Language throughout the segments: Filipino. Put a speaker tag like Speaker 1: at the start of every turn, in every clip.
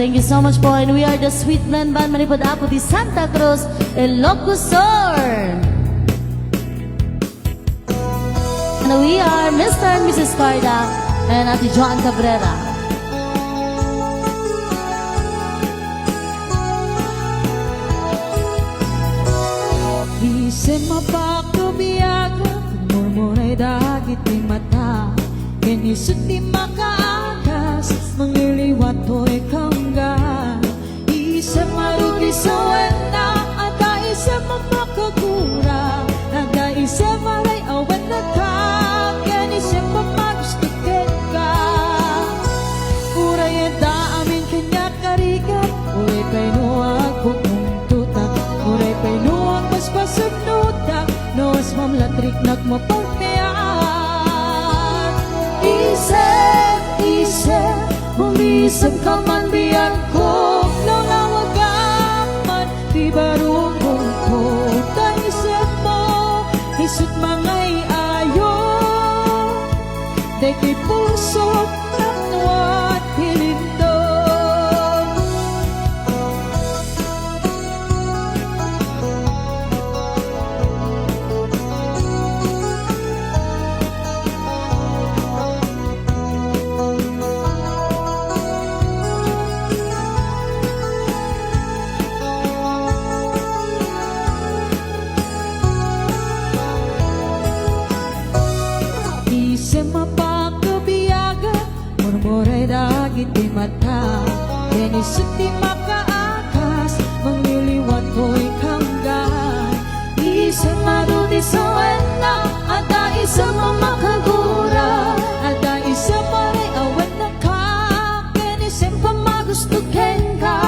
Speaker 1: Thank you so much po. And we are the Sweet Blend Band Manipod Apo di Santa Cruz, Ilocos Sur. And we are Mr. and Mrs. Carda and Ate Joan Cabrera.
Speaker 2: Di mapagtubiyaga, murmuray dagit di mata, kinisot di makaakas, mangliliwat to'y kangga. Isa marugi sa wala, ada isa mamakagura, ada isa maray awan na ka, yan isa mamagustukin ka. Uray da amin kanya karigat, uray painuag bukong tutak, uray painuag mas pasagnutak, noas mamlatrik nagmapagpiyat. Isip, umisip ka man biyan ko, nangawagaman, di barunong ko, taisip mo, isip mangay ayo, deki puso, natwa, hilindon. Murmuray dagit di mata, kinisot di makaakas, mangliliwat ko'y kanggan. Isang marudi sa wala, ada isang mamakagura, ada isang maray awan na ka, kinisang pamagustukin ka.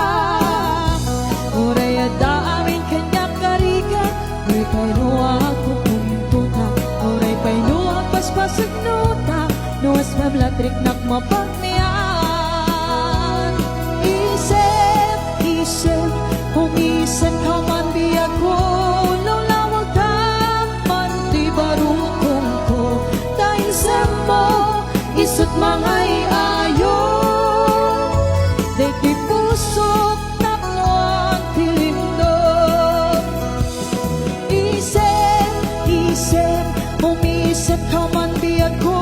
Speaker 2: Uray ada amin kanya karigan, uray painuag pupuntutak, uray painuag paspasag nutak, nuas mablatrik nagmapagmiyan. Isip, humisan ka man di ako, lulawag ka man di barukong ko, dahil sa mo, isot mangay ayo, di pusok na mo ang tilindog. Isip, humisan ka man di ako,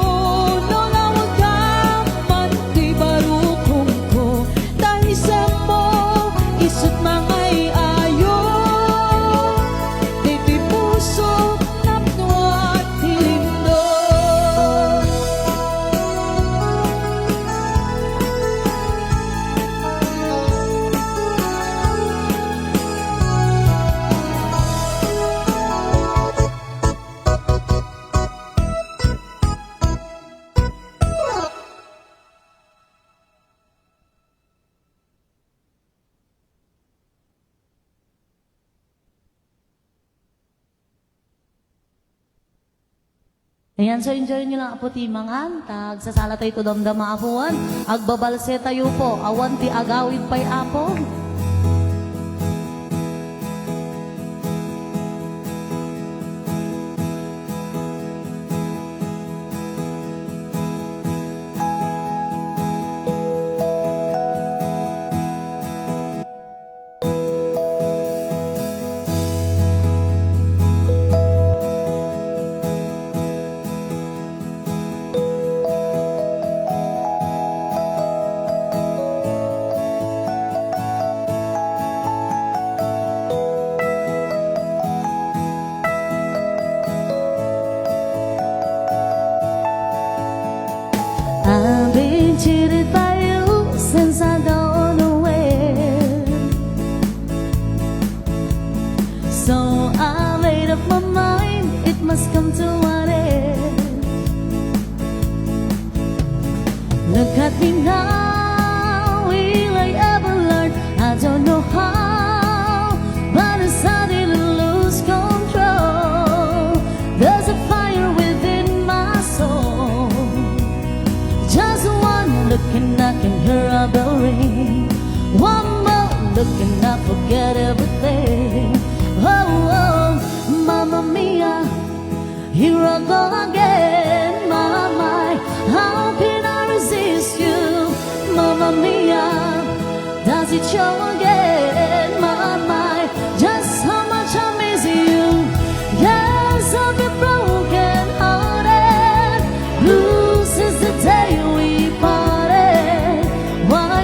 Speaker 1: Ayan, so enjoy nyo lang po ti mangan, tag sasala tayo to damdama apuan, agbabalse tayo po, awan ti agawid pa'y apo. Does it show again, my mind, just how much I miss you? Yes, I'll be broken hearted. Blue since the day we parted. Why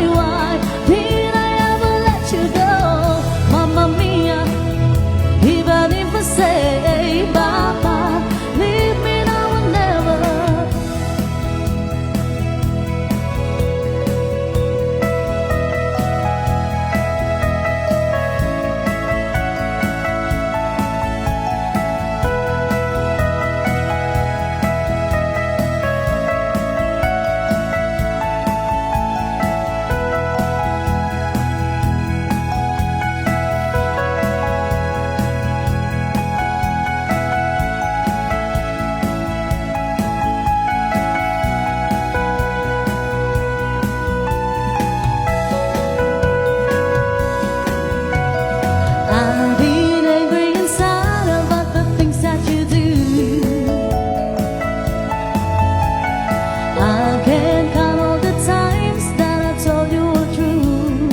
Speaker 1: did I ever let you go? Mamma mia, even if I say bye-bye, leave me now and never. I've been angry inside about the things that you do. I can't count all the times that I told you were true.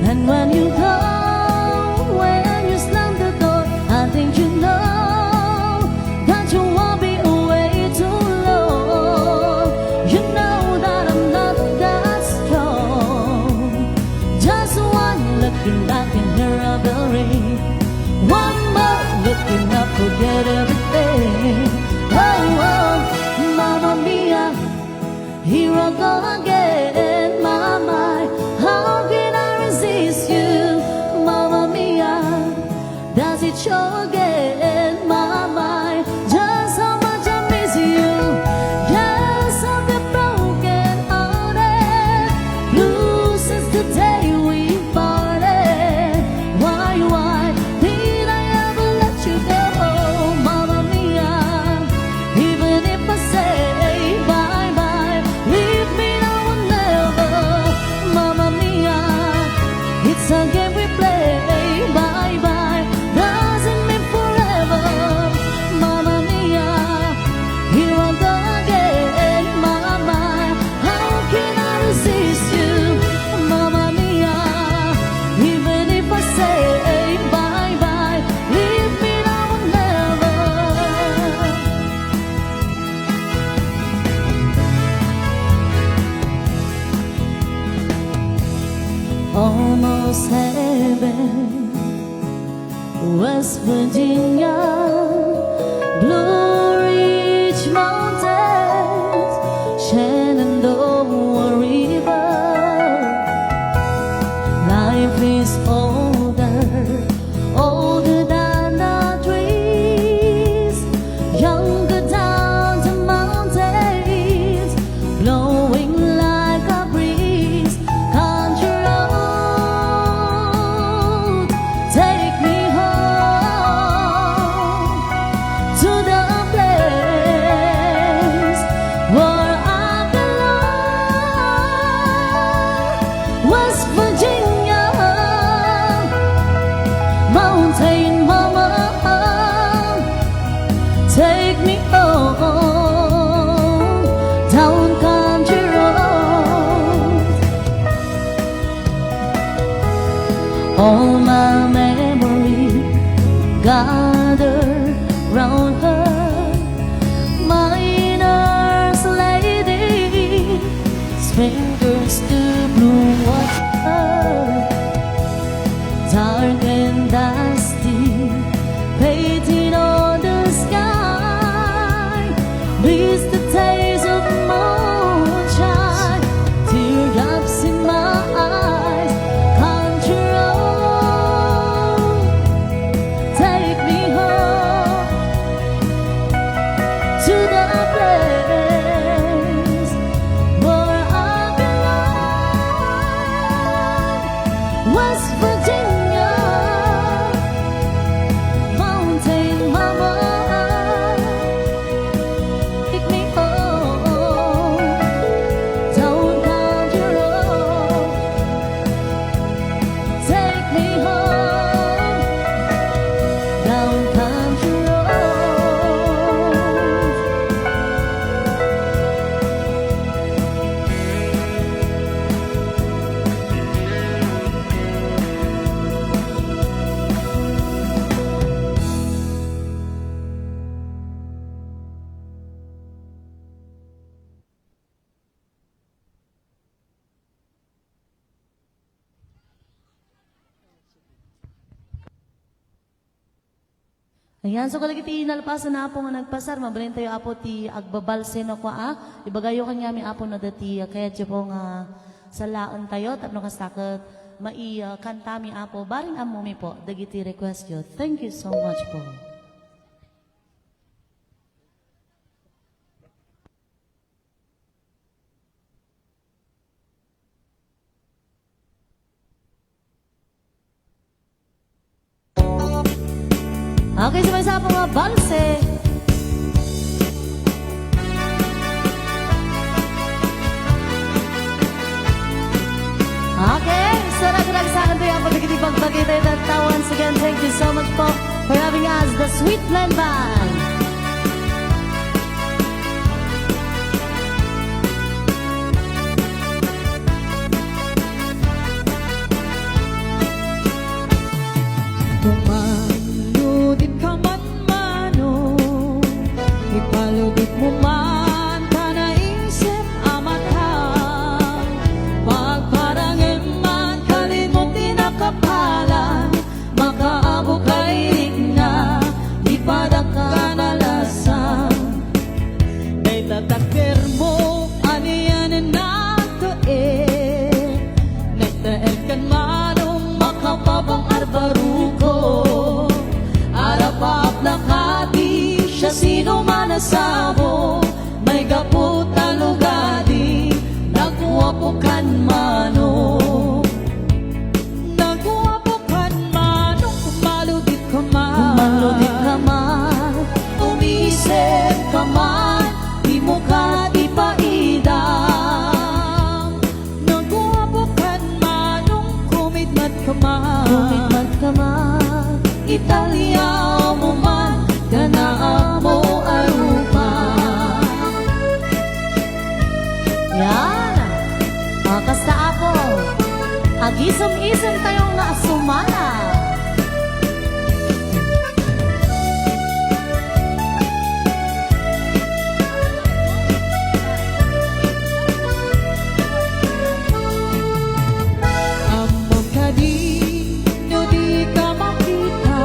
Speaker 1: And when you come, when you slam the door, I think you know that you won't be away too long. You know that I'm not that strong. Just one looking back and hear of the rain. One more looking up, forget everything. Oh, Mamma mia, here I go again, my mind. How can I resist you, Mamma mia? Does it show again, my mind, just how much I miss you? Yes, I've been broken hearted. Blue since the day we parted. Why did I ever let you go, Mamma mia? Even if I say bye-bye, leave me now and never. Mamma mia, it's a game we play. Bye-bye doesn't mean forever. Mamma mia, here I go again, my mind. How can I resist you, Mamma mia? Even if I say bye-bye, leave me now and never. Almost heaven, West Virginia, Blue Ridge Mountains, Shenandoah River. Life is older than the trees, younger down the mountains, blowing like a breeze. Country road, take me home to the place where I belong. West Virginia, mountain mama, take me home down country road. All my memory gather round her, my nurse lady, fingers to blue water, dark and dusty, painted on the sky. Miss the taste of moonshine, teardrops in my eyes. Country road, take me home to the place where I belong. West Virginia, mountain mama, take me home down country road. Take me home down country road. Ayan, so kalagi ti nalpasan na po nga nagpasar, mabalin tayo apo ti agbabalse no ko ibagayo kanya mi apo na dati, kaya di po nga salaan tayo, tapno kastakot, kanta mi apo, baring amo mi po, dagiti request yo. Thank you so much po. Okay, sabay sa po nga balse. Okay, so nagurag sa akin tayo ang pagkakitipagbagay tayo at once again, thank you so much po for having us, the Sweet Blend Band.
Speaker 2: Kumaludit ka man mano, ipaludit mo man ka naisip amatang. Pagparangin man kalimutin na kapalan, makaabo kay na, ipadak ka nalasang. Day tatakir mo, aniyanin na nagtael kan manong makapabang arbaruko. Arapap na kati, siya sino manasabo, may gaputa lugadi, nagwapukan mano. Nagwapukan mano, kumaludit ka man.
Speaker 1: Kumaludit ka man,
Speaker 2: umisip ka man, di mo ka di paidang. Nagwapukan manong kumitmat ka man.
Speaker 1: kumitmat ka man,
Speaker 2: Italia mo man, ganaan mo arupa.
Speaker 1: yan. Kasta ako, agisam-isam tayo nga sumala.
Speaker 2: Among kadi, no di ka makita,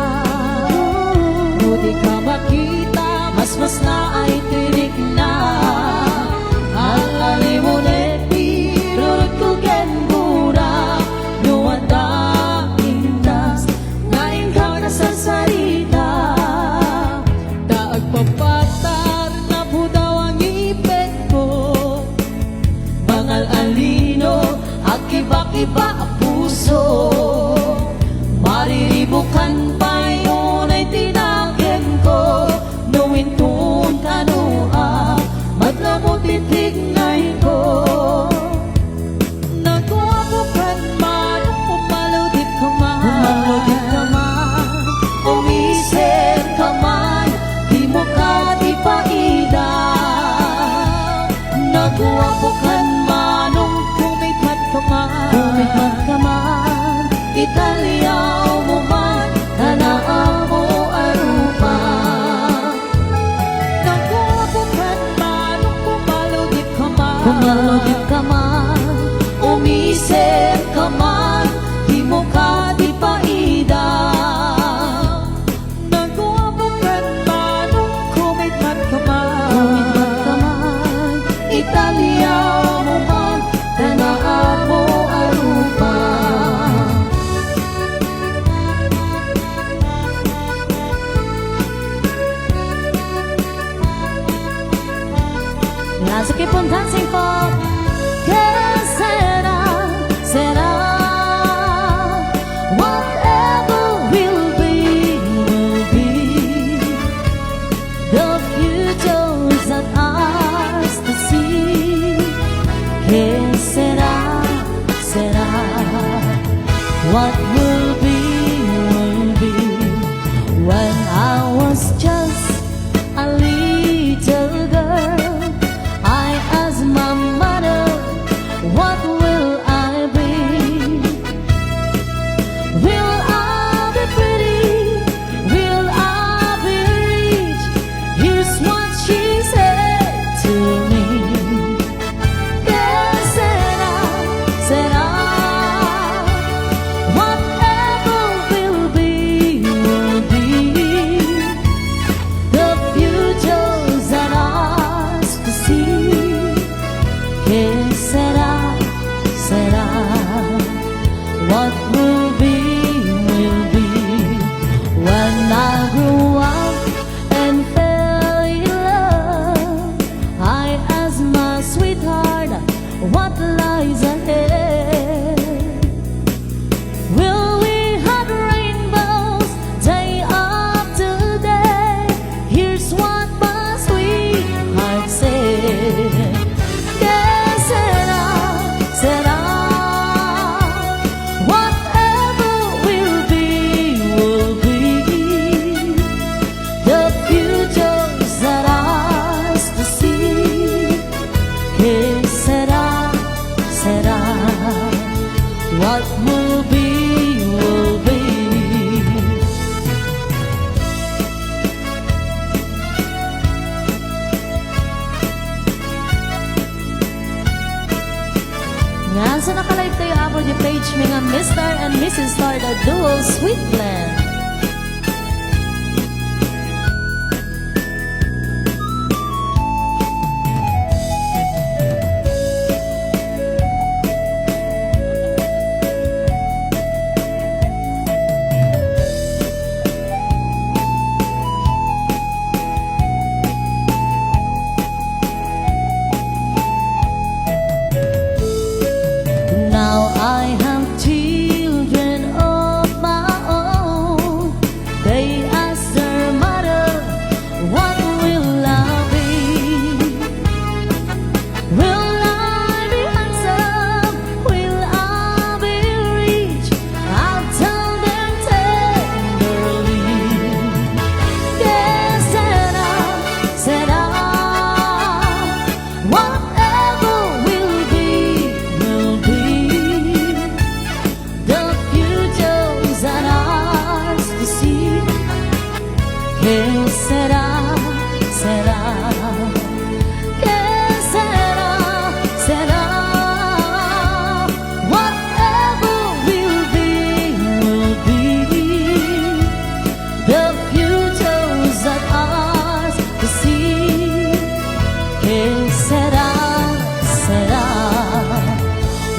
Speaker 2: no di ka makita, mas na ay tinig na. Alali mo neti, rurut ko genbura, nuwanda indas, ngayon ka na sa sarita. Daag papatar na po daw ang ipet ko, mangal alino, akiba-kiba ang puso. Mariribukan pa yun ay tinakin ko, nuwintun kanua, madlamutin tignay ko. Nagwabukan man, umaludit ka man.
Speaker 1: Kumaludit ka man,
Speaker 2: Umisip ka man, di mo ka di paida. Nagwabukan manong kumitmat ka man.
Speaker 1: kumitmat ka man,
Speaker 2: Italiaw mo man, tanaan mo arupa. Nagwabukan manong kumaludit ka man.
Speaker 1: kumaludit ka man,
Speaker 2: Umisip ka man, di mo ka di paida. Nagwabukan manong kumitmat ka man.
Speaker 1: kumitmat ka man,
Speaker 2: Italiaw mo man, tanaan mo arupa.
Speaker 1: yan. So keep on dancing po. Que será, whatever will be. The future's not ours to see. Que será, what will be. When I was just a little girl, I asked my mother, what will I be? Will I be pretty? Will I be rich? Here's what she said to me. Que será, what lies ahead. Will we have rainbows day after day? Here's what my sweetheart said. Yes, said I, whatever will be, will be. The future's that ours to see. Yes, said I, what will be, will be. Yan, sa nakalive tayo abot yung page may nga Mr. and Mrs. Star, the duo Sweet Blend. Now I have children of my own. They ask their mother, what will I be? Will I be handsome? Will I be rich? I'll tell them tenderly. Yes, said I, whatever will be, will be. The future's that ours to see. Yes, said I, yes, said I, whatever will be, will be. The future's that ours to see. Yes, said I,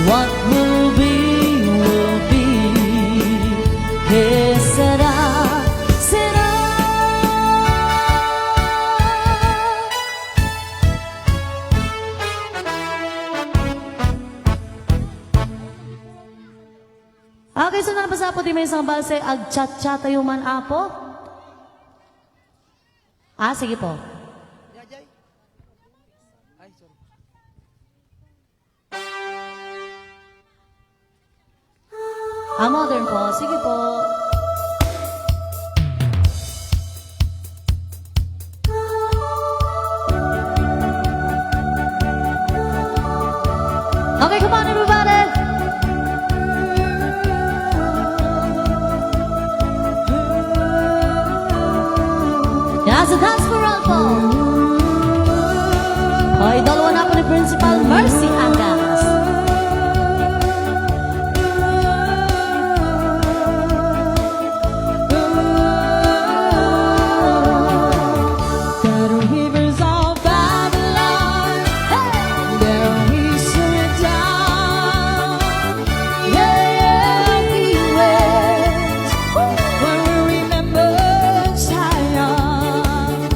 Speaker 1: what will be, will be. Yes, said I. Okay, so napasapo di may isang balse ag-chat-chat tayo man apo? Sige po. Modern po. Sige po. Okay, come on everybody. Yeah, so that's for all po. Idol na po ni Principal Mercy Agas.
Speaker 2: The rivers of Babylon, there he went down.
Speaker 1: Yeah, he went.
Speaker 2: When we remember Zion,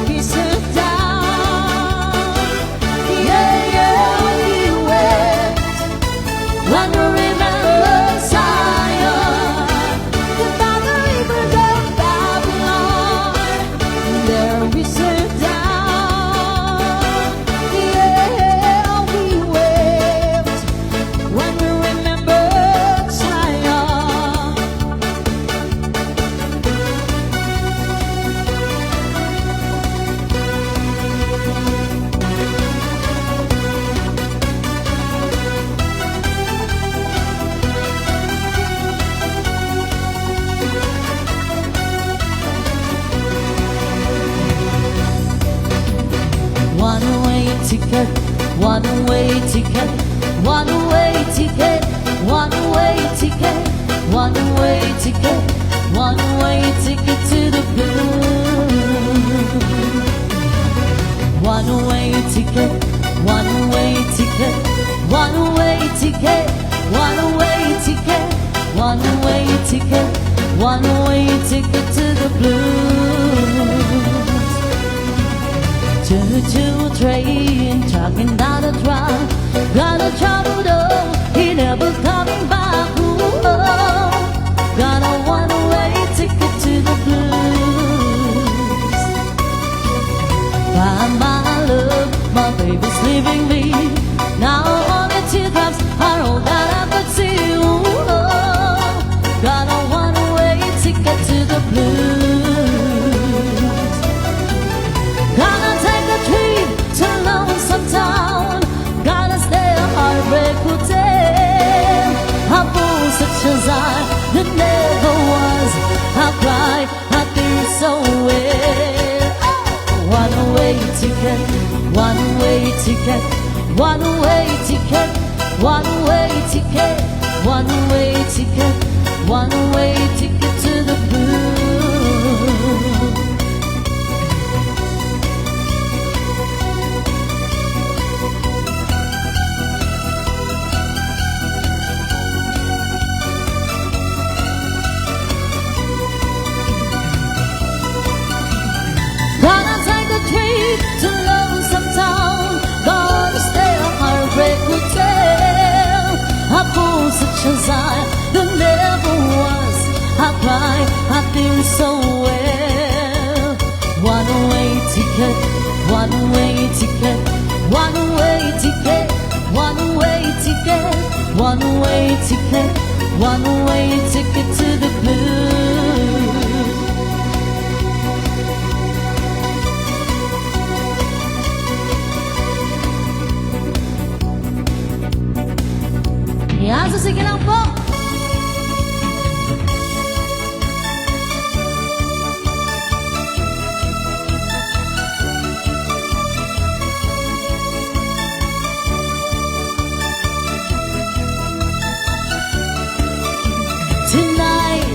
Speaker 2: There we sit down. Yeah, yeah, we went.
Speaker 1: When we remember Zion,
Speaker 2: The Father Abraham, Babylon. There we sit down. Yeah, we wept when we remember Zion.
Speaker 1: one-way ticket, one-way ticket, one-way ticket, one-way ticket, one-way ticket, one-way ticket to the blues. One-way ticket, one-way ticket, one-way ticket, one-way ticket, one-way ticket, one-way ticket to the blues. Choo-choo train, talking down the track. Got a trouble though, he never coming back. Ooh, oh. Got a one-way ticket to the blues. By my love, my baby's leaving me. Now only teardrops are all that I could see. Ooh, oh. Got a one-way ticket to the blues. Gonna take a trip to Lonesome Town. Gotta stay a heartbreak hotel. I pulled such as that never was. I cried, I feel so well. One-way ticket, one-way ticket, one-way ticket, one-way ticket, one-way ticket, one-way ticket to the blues. Gonna take a trip to Lonesome Town. Gonna stay a heartbreak hotel. I pulled such as that never was. I cried, I feel so well. One-way ticket, one-way ticket, one-way ticket, one-way ticket, one-way ticket, one-way ticket to the blues. Yan, so sige lang po. Tonight,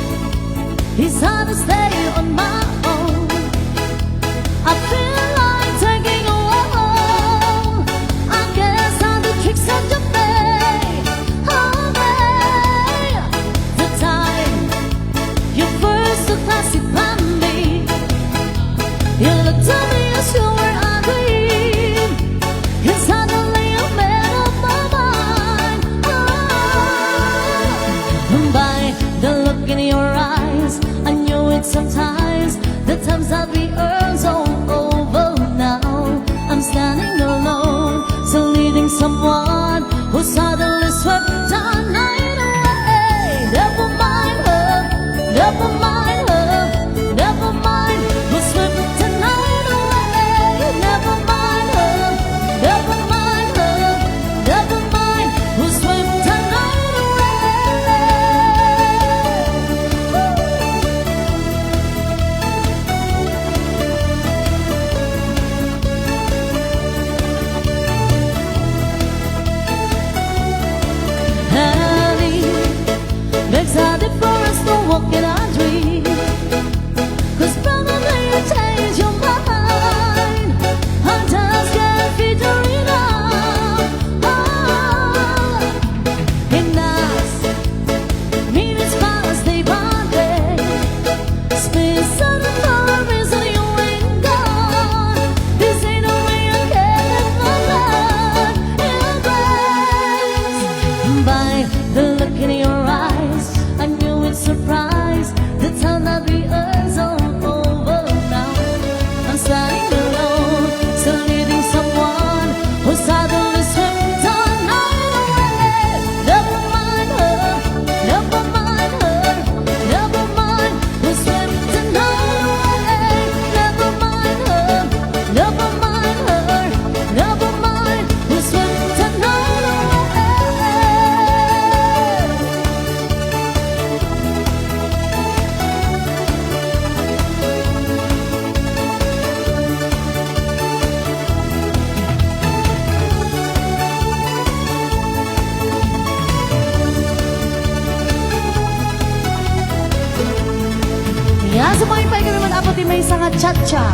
Speaker 1: pati may isa nga cha-cha.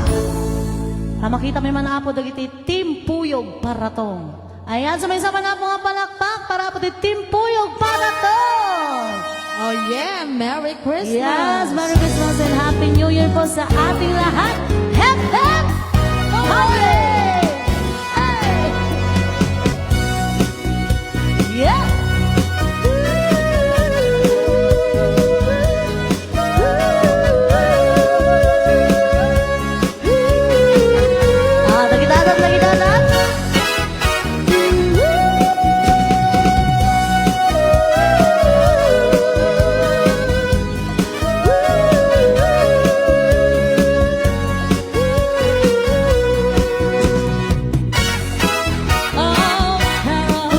Speaker 1: Makita may manapo dagiti Team Puyog Paratong. Ayan, sa may sama na po nga palakpak para pati Team Puyog Paratong.
Speaker 2: Oh yeah, Merry Christmas!
Speaker 1: Yes, Merry Christmas and Happy New Year po sa ating lahat. Hep, hep! Hooray! Hey! Yeah! Lagi dadat, lagi dadat.
Speaker 2: Oh, Carol,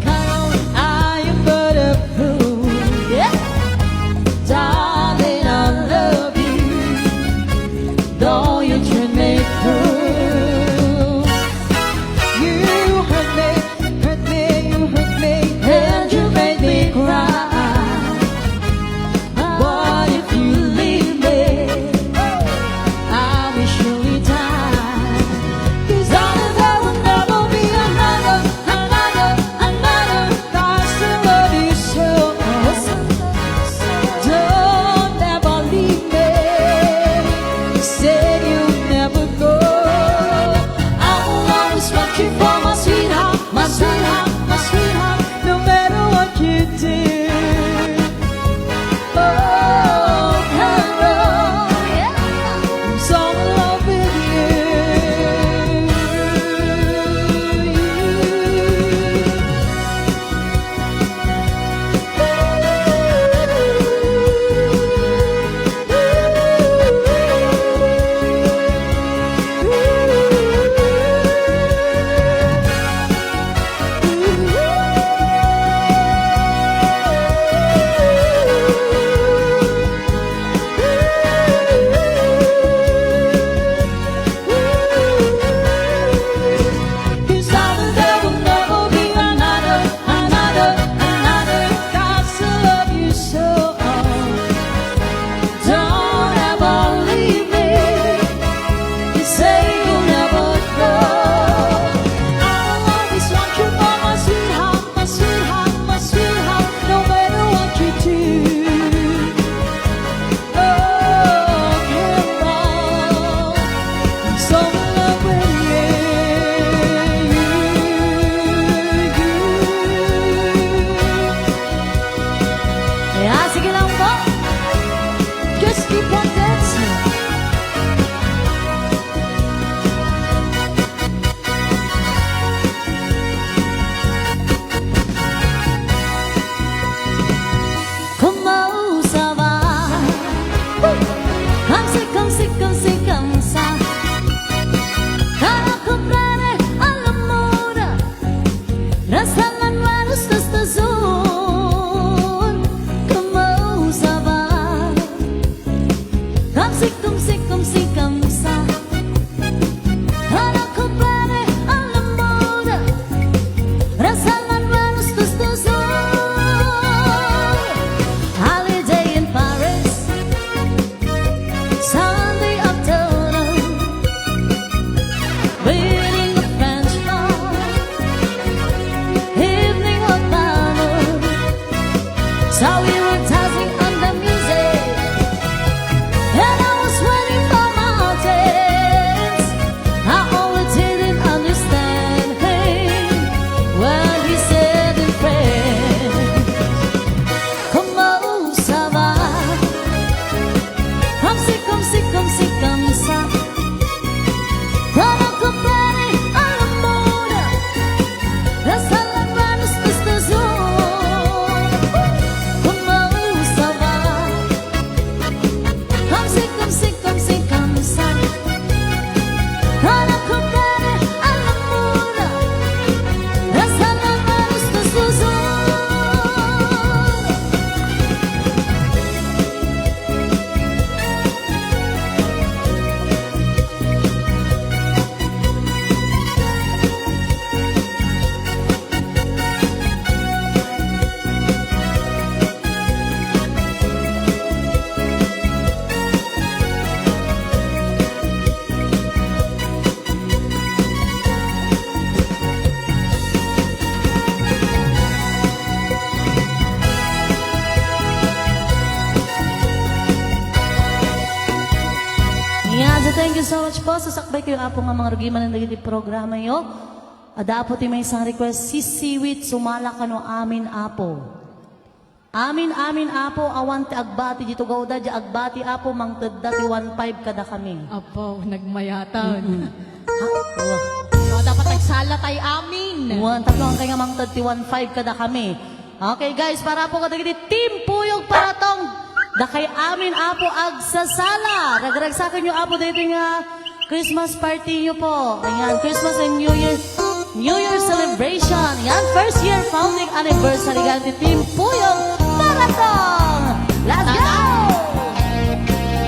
Speaker 2: Carol, I am bulletproof.
Speaker 1: Yeah!
Speaker 2: Darling, I love you, though you treat me cruel. You hurt me, you hurt me, and you made me cry. What if you leave me? I will surely die. 'Cause darling, there will never be another, that still love you so. Don't ever leave me. You said you'd never go. I will always want you for my sweetheart, my sweetheart, my sweetheart, no matter what you do. Oh, Carol, I'm so in love with Cause darling, there will never be another, that still love you so. Don't ever leave me. You say you'll never go. I will always want you for my sweetheart, my sweetheart, my sweetheart, no matter what you do. Oh, Carol, I'm so in love with you.
Speaker 1: Yeah, sige lang po.
Speaker 2: Just keep on dancing.
Speaker 1: Kumausa ba? Kamsi, kamsi, kamsi, kamsa. Para comprare alla moda. Rastaman manos tas tazun. Kumausa ba? Kamsi, kamsi, kamsi, kamsa. Para comprare alla moda. Rastaman manos tas tazun. Holiday in Paris, Sunday afternoon, reading the French law, evening of Bible. So we were dancing on the music, and I was waiting for mountains. I only didn't understand him when he said in French. Comment ça va? Comme si, comme si, comme si, comme ça. Para comprare so much po. Sasakbay kayo apo nga mga rugiman ng nagiging programa yo. Adapo ti may isang request, sisiwit sumala ka no amin apo. Amin apo, awan ti agbati dito gawda, di agbati apo, mang tadda ti 1.5 kada kami.
Speaker 2: Apo, nagmayatan.
Speaker 1: Oh.
Speaker 2: O, dapat nagsala tayo amin.
Speaker 1: Tatlo ang kaya mang tadti 1.5 kada kami. Okay guys, para po kada giti Team Puyog Paratong. Da kay amin apo agsasala. Ragragsakan nyo apo dito nga Christmas party nyo po. Ayan, Christmas and New Year celebration. Yan, first year founding anniversary ganti Team Puyog Paratong. Let's go!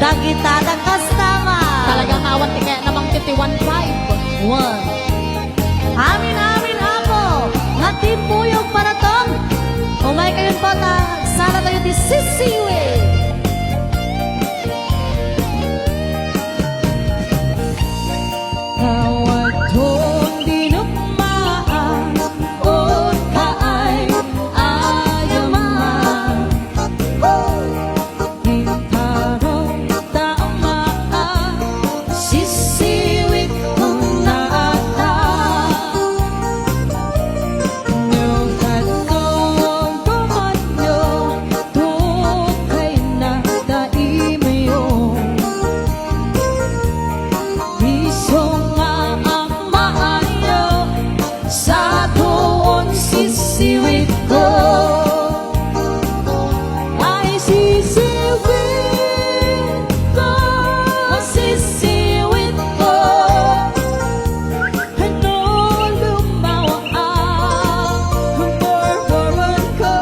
Speaker 1: Dagitada kastama.
Speaker 2: Talagang awan ti kaya namang 51.5.
Speaker 1: One. Amin apo. Nga Team Puyog Paratong. Umay kayo po na sana tayo di sisiwit.
Speaker 2: Kawat hong dinukmaan, o kaay ayaman. Hintarong tamaan, sisiwit kong naata. Nung tatlong kumanyo, tukay na daimyo. Isong nga ang maayo, sa tuon sisiwit ko. Ay sisiwit ko, sisiwit ko. Ano lumawa ang borboron ko.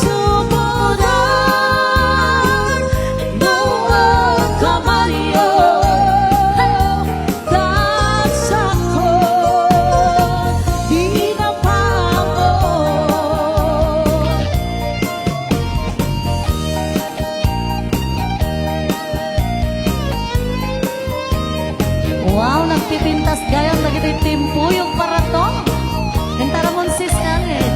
Speaker 2: Sumudan noon kamaryo, dasa ko di na
Speaker 1: Wow, nagpipintas gayang lagi tayo Team Puyog Paratong. Hintara mo sis Ellen.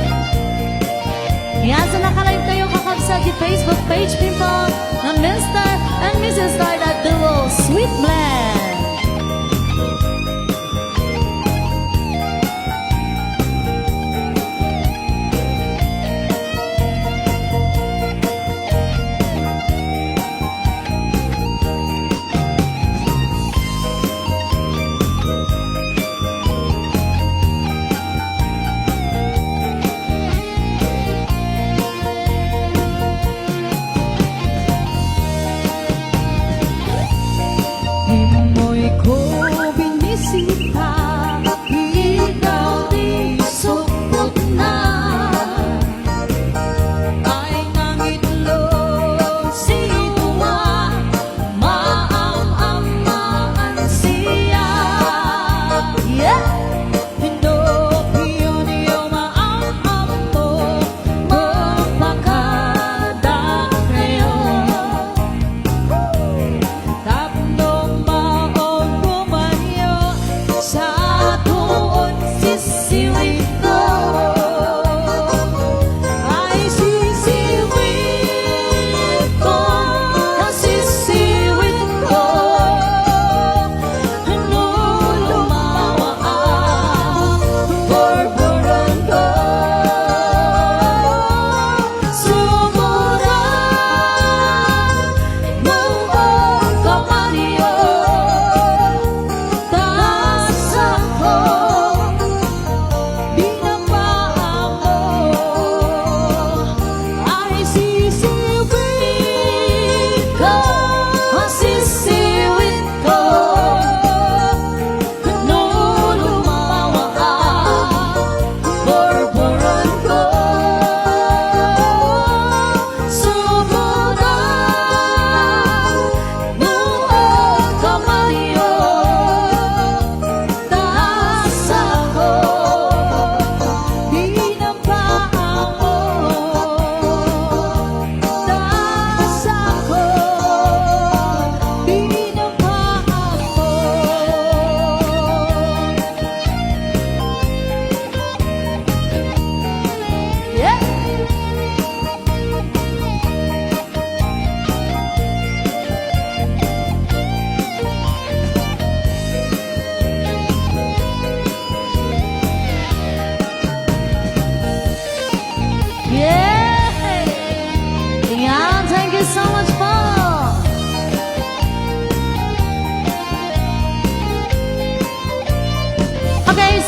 Speaker 1: Yan, so nakalive kayo kakabsa di Facebook page people ng Mr. and Mrs. Star that duo, Sweet Blend.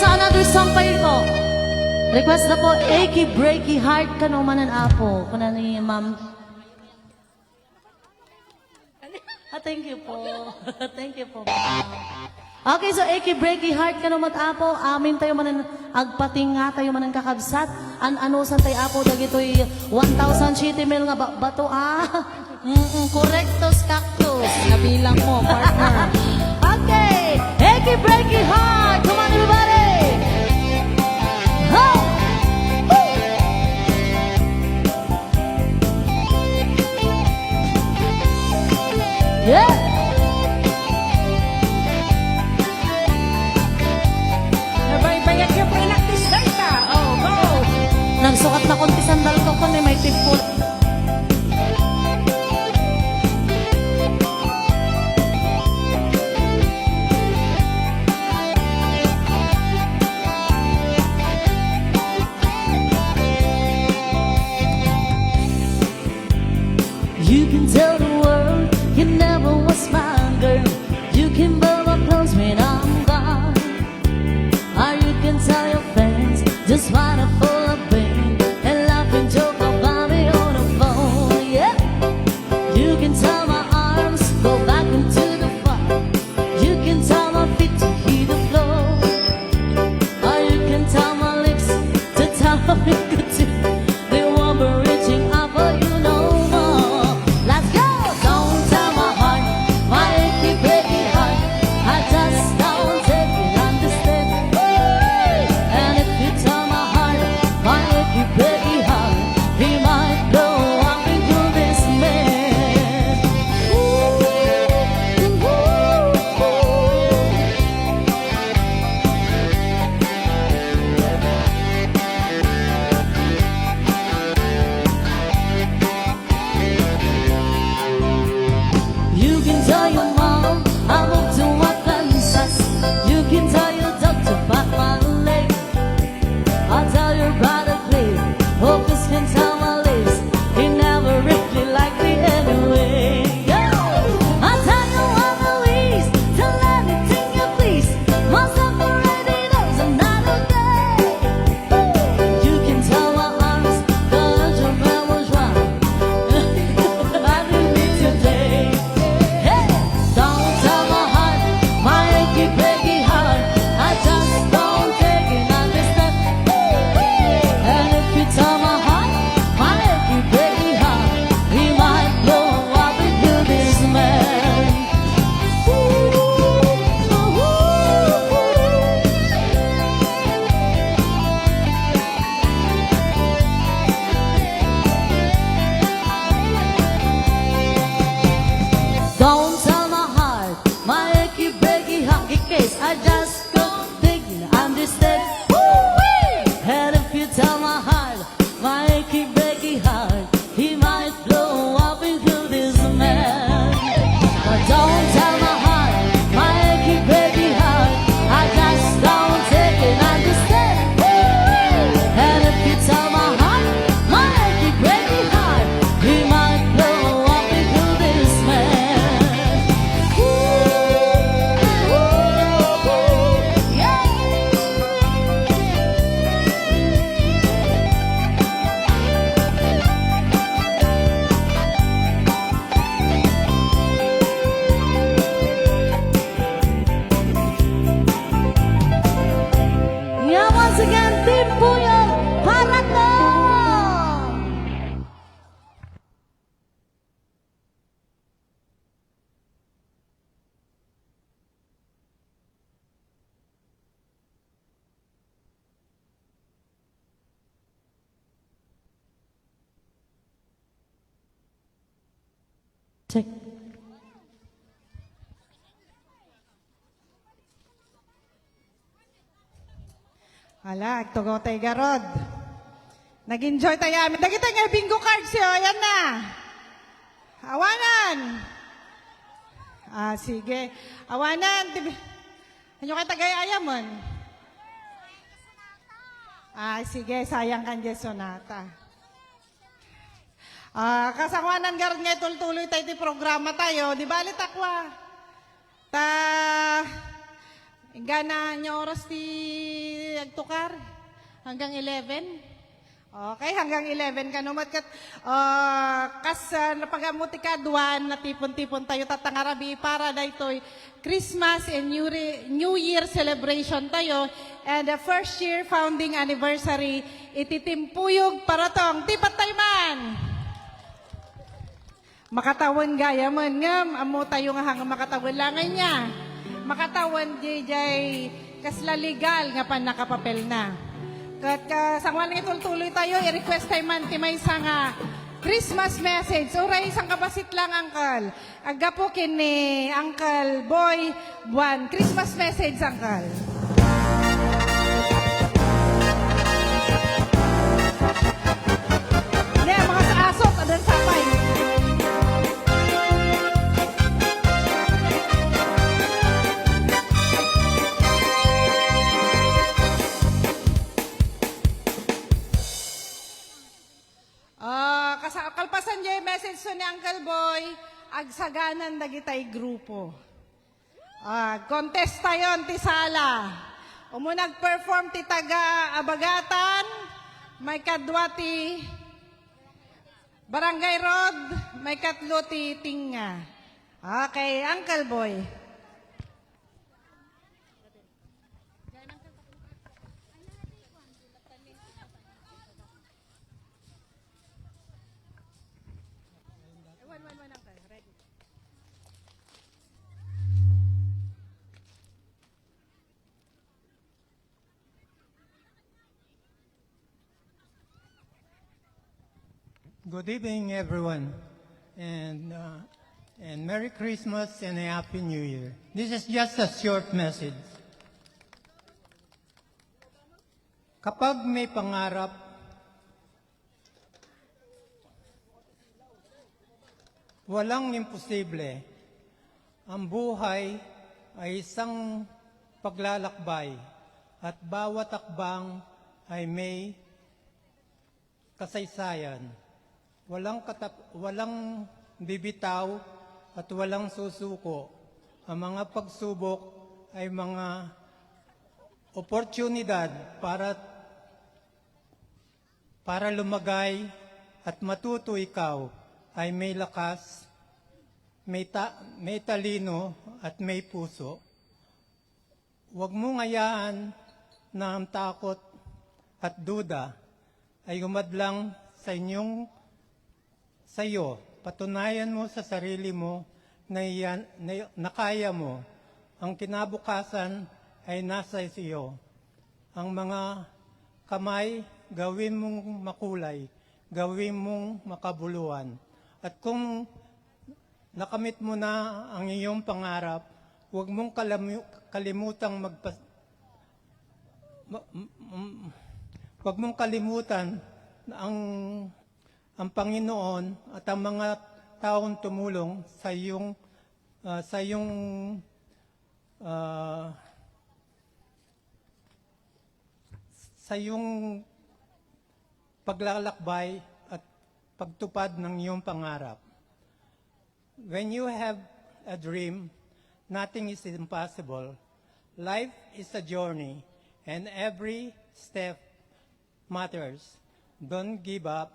Speaker 1: sa another sampay ko. Request na po, achy breaky heart ka nung manan apo. Kuna ni ma'am. Thank you po. Thank you po. Okay, so achy breaky heart ka nung apo. Amin tayo manan agpating nga tayo manan kakabsat. Ano san tayo apo dagitoy 1,000 chiti mil nga bato correctos cactus.
Speaker 2: Nabilang mo, partner.
Speaker 1: Okay, achy breaky heart. Come on everybody. Ho! Woo! Yeah!
Speaker 2: Nabay-bayag yung pinaktis data. Oh, go!
Speaker 1: Nagsukat na konti sandal ko kung may tipul. You can tell the world you never was my girl. You can blow my clothes when I'm gone. Or you can tell your friends just what I'm full of pain and laugh and joke about me on the phone. Yeah. You can tell my arms go back into the fire. You can tell my feet to hit the floor. Or you can tell my lips to tell me good to. They won't be reaching out for you no more. Let's go! Don't tell my heart, my achy breaky heart. I just don't take it, understand. And if you tell my heart, my achy breaky heart, he might blow up into this man. You can tell your mom I moved to Arkansas. You can tell your doctor about my leg. I'll tell your brother please. Focus can tell my lips. He never really liked me anyway. Yo! I'll tell you all the ways. Tell anything you please. Most of already knows I'm not okay. You can tell my arms, cause your man was wrong. I didn't need today. Hey, don't tell my heart, my achy breaky heart. I just don't take it, understand. And if you tell my heart, my achy breaky heart, he might blow up into this man. Don't tell my heart, my achy breaky heart, in case I just don't think you understand. And if you tell my heart, my achy breaky heart, he might blow up into this man. But don't tell my heart, my achy breaky heart, I just don't take it, understand. And if you tell my heart, my achy breaky heart, he might blow up into this man. Yeah, once again, Team Puyol, para to! Check.
Speaker 2: Hala, agtugotay garod. Nag-enjoy tayo amin. Dagita nga bingo cards yun. Yan na. Awanan. Sige. Awanan. Ano kayo tagay-ayamon? Sige. Sayang kan dyan, Sonata. Kasangwanan garod nga tuloy tayo di programa tayo. Di ba alit akwa? Gana niya oras ti agtukar? Hanggang 11? Okay, hanggang 11 ka numat kat kas napagamuti ka duwan na tipon-tipon tayo tatangarabi para daytoy Christmas and New Year celebration tayo and the first year founding anniversary ititimpuyog para tong tipat tayo man. Makatawan gaya man ngam amo tayo nga hang makatawan langay niya. Makatawan JJ kasla legal nga pan nakapapel na. Kat sangwan nga tuloy tayo, i-request tayo man ti may nga Christmas message. Uray, isang kabasit lang, Uncle. Agapo kini Uncle Boy Buwan. Christmas message, Uncle. Yeah, mga sa asot, adan sapay. Kalpasan niya yung message so ni Uncle Boy, agsaganan dagitay grupo. Contest tayo ti sala. Nag-perform ti taga Abagatan, may kadwa ti Barangay Road, may katlo ti Tinga. Okay, Uncle Boy.
Speaker 3: Good evening, everyone, and Merry Christmas and a Happy New Year. This is just a short message. Kapag may pangarap, walang imposible. Ang buhay ay isang paglalakbay at bawat akbang ay may kasaysayan. Walang bibitaw at walang susuko. Ang mga pagsubok ay mga oportunidad para lumagay at matuto ikaw ay may lakas, may talino at may puso. Huwag mong hayaan na ang takot at duda ay umadlang sa iyo. Patunayan mo sa sarili mo na kaya mo. Ang kinabukasan ay nasa iyo. Ang mga kamay, gawin mong makulay, gawin mong makabuluhan. At kung nakamit mo na ang iyong pangarap, huwag mong huwag mong kalimutan na ang Panginoon at ang mga taong tumulong sa iyong paglalakbay at pagtupad ng iyong pangarap. When you have a dream, nothing is impossible. Life is a journey, and every step matters. Don't give up.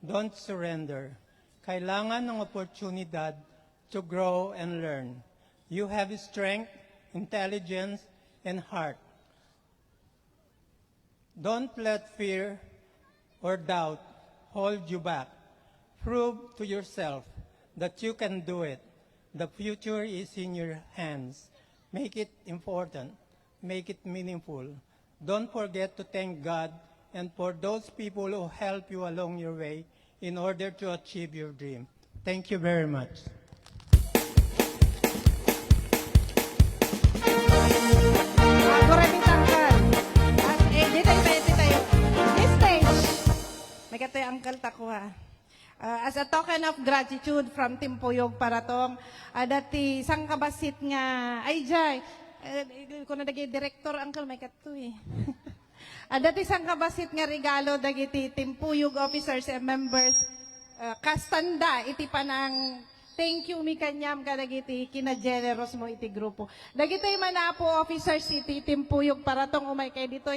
Speaker 3: Don't surrender. Kailangan ng oportunidad to grow and learn. You have strength, intelligence, and heart. Don't let fear or doubt hold you back. Prove to yourself that you can do it. The future is in your hands. Make it important. Make it meaningful. Don't forget to thank God and for those people who help you along your way in order to achieve your dream. Thank you very much.
Speaker 2: May katoy Uncle Takwa. As a token of gratitude from Timpuyog para tong dati isang kabasit nga ay jay ko na dagi director Uncle may katoy. Dati isang kabasit nga regalo dagiti Timpuyog officers and members kastanda iti panang thank you mi kanyam ka dagiti kina generous mo iti grupo. Dagiti man na po officer city timpuyog para tong umay kay dito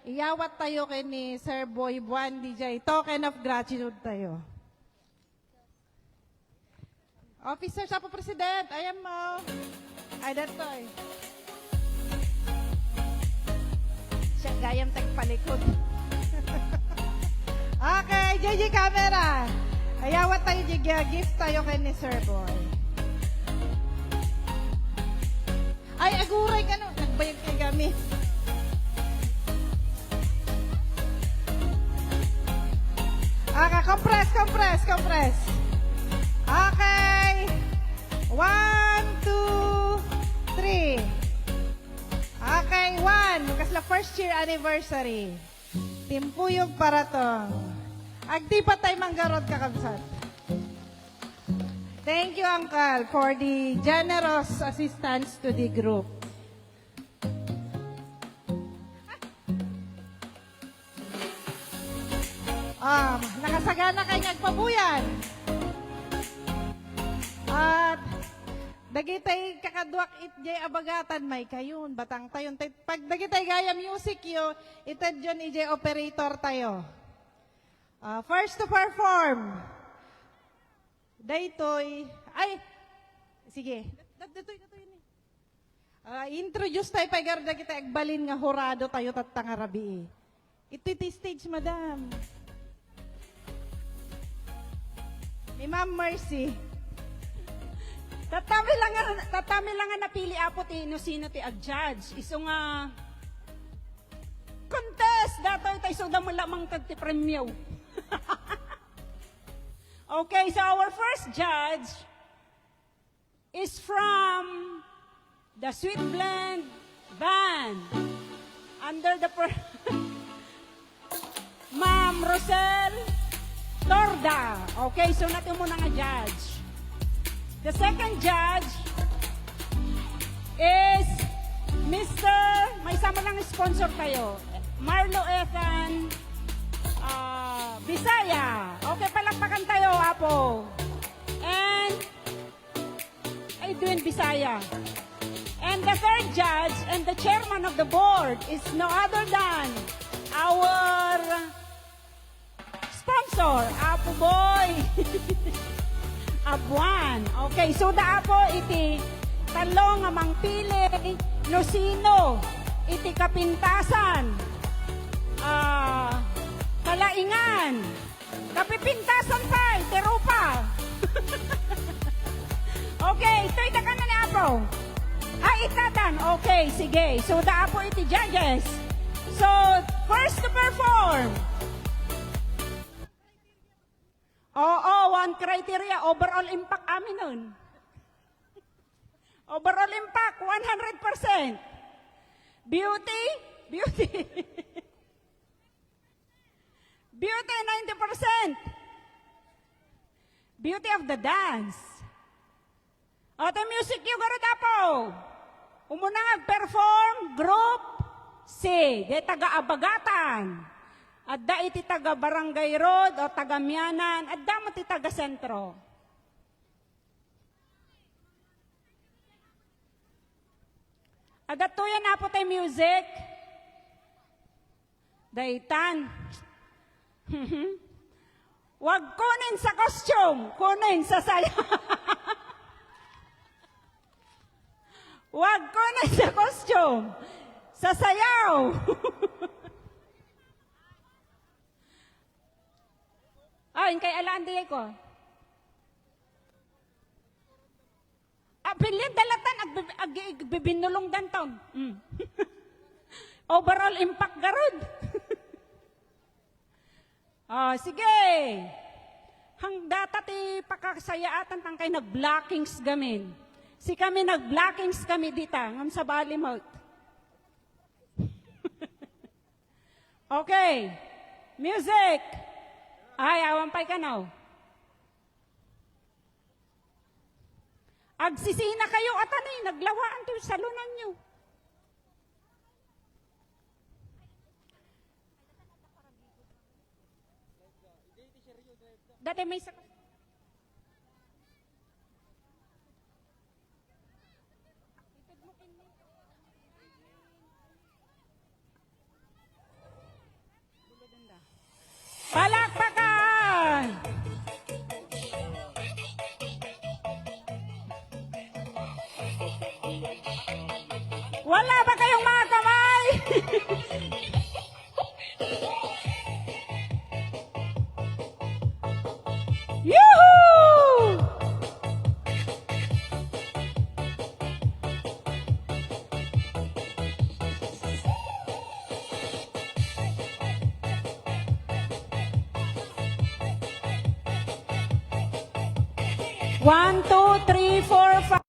Speaker 2: iyawat tayo kay ni Sir Boy Buan DJ. Token of gratitude tayo. Officer sa po president, ayan mo. Ay datoy. Siya gayam tagpalikod. Okay, JJ camera. Ayawat tayo, gift tayo kay ni Sir Boy. Ay, aguray ka no. Nagbayag kay gamit. Okay, compress. Okay. 1, 2, 3. Okay, 1. Bukas la first year anniversary. Timpuyog para tong. Agdi pa tayo manggarod kakabsat. Thank you, Uncle, for the generous assistance to the group. Nakasagana kay nagpabuyan. At dagitay kakadwak itjay abagatan may kayon batang tayon. Pag dagitay gaya music yo, itad yun ijay operator tayo. First to perform. Daytoy. Ay, sige. Datoy ni. Introduce tayo paggarda kita agbalin nga horado tayo tatangarabi. Ito stage, madam. Ni Ma'am Mercy.
Speaker 4: Tatami lang nga napili apo ti no sino ti ag-judge. Iso nga contest datoy tayo so damo lamang tag ti premyo. Okay, so our first judge is from the Sweet Blend Band under the Ma'am Rosel Torda. Okay, so natin muna nga judge. The second judge is Mr. May sama lang sponsor kayo. Marlo Ethan Bisaya. Okay, palakpakan tayo, Apo. And Edwin Bisaya. And the third judge and the chairman of the board is no other than our sponsor, Apo Boy. Abuan. Okay, so da Apo iti talong nga mangpili no sino iti kapintasan. Kalaingan. Kapipintasan pa, terupa. Okay, ito ita ka na ni Apo. Itatan. Okay, sige. So, da Apo iti judges. So, first to perform. One criteria. Overall impact amin nun. Overall impact, 100%. Beauty. Beauty, 90%. Beauty of the dance. The music yung garitapo. Umunang perform group C. De taga-abagatan. At da iti taga-barangay road o taga-mianan. At da mo ti taga-sentro. At datuyan na po tayo music. Daitan. Wag kunin sa costume, kunin sa sayaw. Wag kunin sa costume, sa sayaw. Kay alandi ko. Bilin dalatan, agbibinulong danton. Overall impact garod. Sige. Hang data ti pakakasayaatan tang kay nag-blockings gamin. Si kami nag-blockings kami dita, ngam sa Balimot. Okay. Music. Awan pa'y ka now. Agsisina kayo at naglawaan to sa lunan nyo. Dati may 1, 2, 3, 4, 5.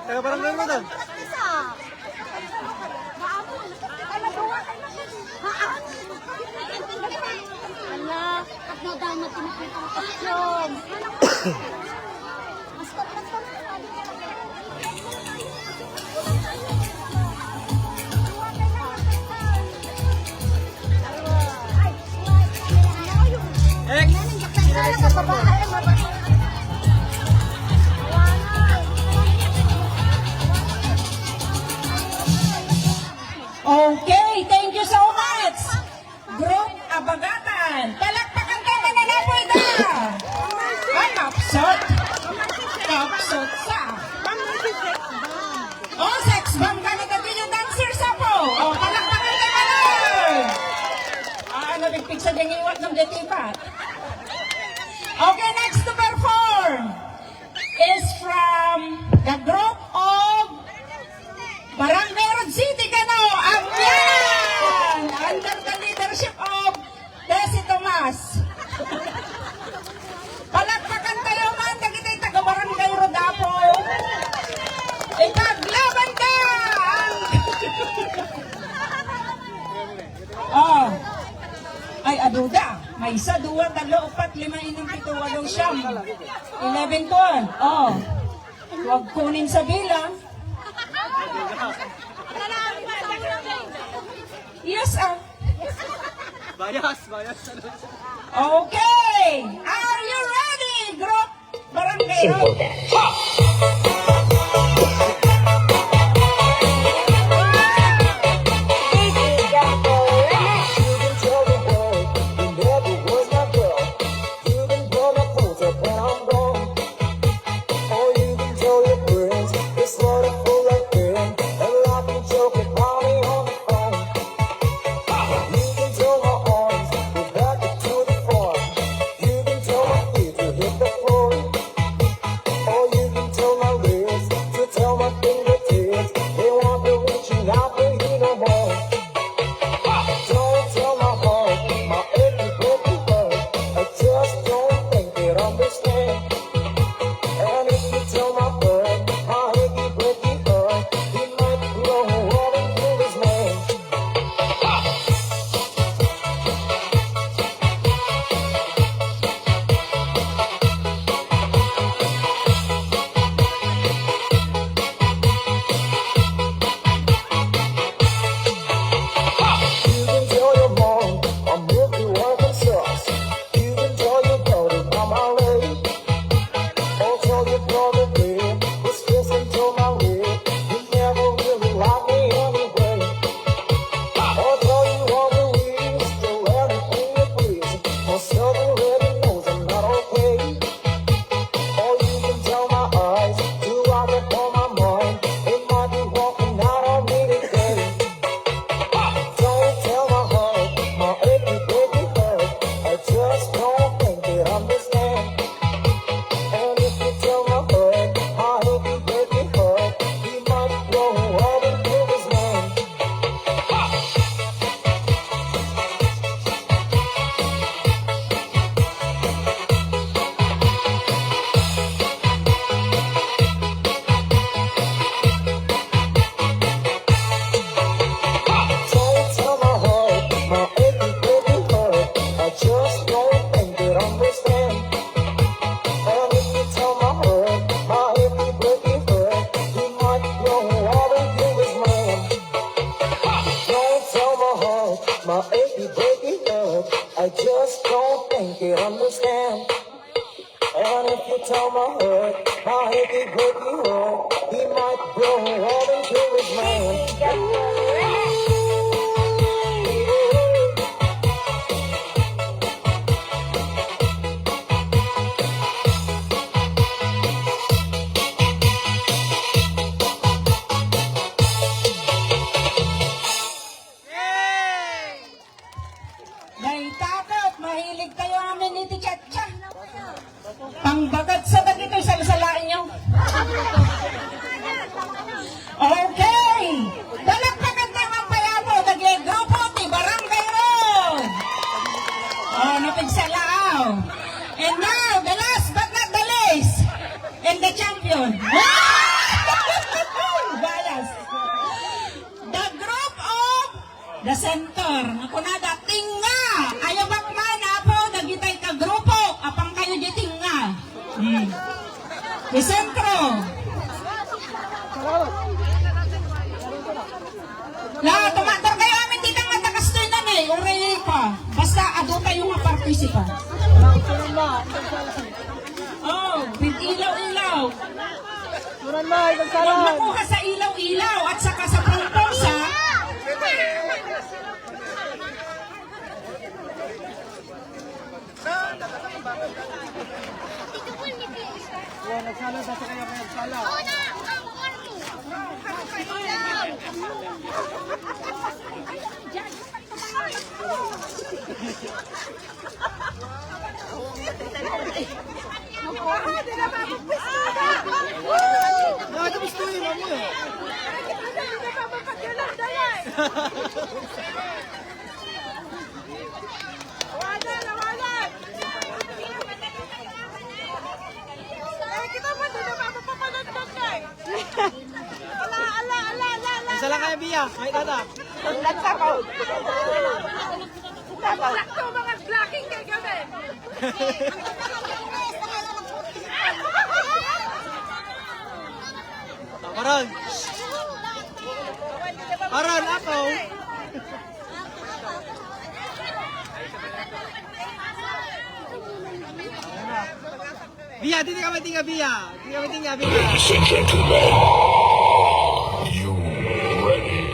Speaker 2: Taga barangay mo doon.
Speaker 1: Ala, at no daw na tinipitang
Speaker 4: Okay, thank you so much. Group Abagatan. Palakpakan ka na po ito. Kapsot. Kapsot sa. Oh, sex bomb ka na dati yung dancer sa po. Oh, palakpakan ka na nun. Ano, bigpig sa dingiwat ng detipat. Okay, next to perform is from the group of Barangay Road City, leadership of Desi Tomas. Palakpakan tayo man, dagitay taga-barangay Rodapo. Ipaglaban ka! Oh. Ay, aduda. May isa, duwa, talo, upat, lima, inang, pito, walong, siyam. 11 ton. Oh. Huwag kunin sa bilang. Yes,
Speaker 2: Bias.
Speaker 4: Okay. Are you ready, group? Barangay Road.
Speaker 5: My achy, breaky heart, I just don't think you understand. And if you tell my hurt, my achy, breaky heart, he might grow up into his man.
Speaker 4: Naitakot, mahilig kayo amin ni Tichacha. Pangbagat sa dagito'y salasalain nyo. Okay! Palakpakan tayo ang payapo, nag-grupo, ti Barangay Road. Oh, napigsalaaw. And now, the last but not the least, and the champion. Bias. The group of the center. Ako na dating nga. Ayaw bakman po, nagitay ka grupo. Apang kayo dating nga. The sentro. La, tumatar kayo amin dito nga takastoy na may. Uray pa. Basta ado kayo nga partisipant. Oh, with ilaw-ilaw. Huwag makuha sa ilaw-ilaw at saka sa pangpong sa
Speaker 2: Bia. Ay, tata.
Speaker 4: Sakto mga blocking kay kami.
Speaker 2: Aron. Aron, ako. Bia, dito ka matinga, Bia. Dito ka matinga, Bia.
Speaker 6: Ladies and gentlemen, you ready?